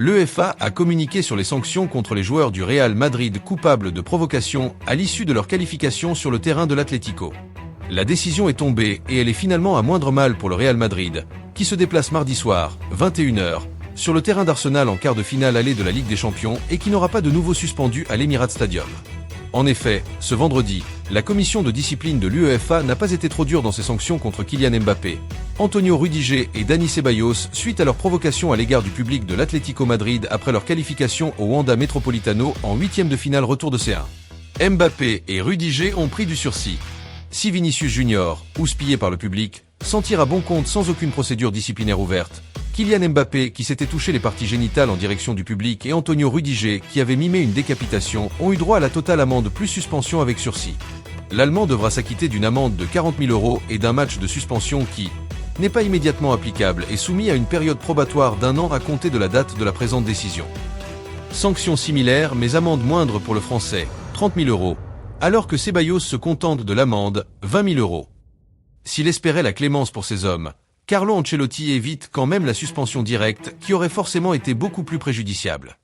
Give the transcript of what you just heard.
L'UEFA a communiqué sur les sanctions contre les joueurs du Real Madrid coupables de provocation à l'issue de leur qualification sur le terrain de l'Atlético. La décision est tombée et elle est finalement à moindre mal pour le Real Madrid, qui se déplace mardi soir, 21h, sur le terrain d'Arsenal en quart de finale aller de la Ligue des Champions et qui n'aura pas de nouveau suspendu à l'Emirates Stadium. En effet, ce vendredi, la commission de discipline de l'UEFA n'a pas été trop dure dans ses sanctions contre Kylian Mbappé, Antonio Rudiger et Dani Ceballos suite à leur provocation à l'égard du public de l'Atlético Madrid après leur qualification au Wanda Metropolitano en huitième de finale retour de C1. Mbappé et Rudiger ont pris du sursis. Si Vinicius Junior, houspillé par le public, s'en tire à bon compte sans aucune procédure disciplinaire ouverte, Kylian Mbappé, qui s'était touché les parties génitales en direction du public, et Antonio Rudiger, qui avait mimé une décapitation, ont eu droit à la totale amende plus suspension avec sursis. L'Allemand devra s'acquitter d'une amende de 40 000 € et d'un match de suspension qui n'est pas immédiatement applicable et soumis à une période probatoire d'1 an à compter de la date de la présente décision. Sanctions similaires mais amende moindre pour le Français, 30 000 €, alors que Ceballos se contente de l'amende, 20 000 €. S'il espérait la clémence pour ces hommes, Carlo Ancelotti évite quand même la suspension directe qui aurait forcément été beaucoup plus préjudiciable.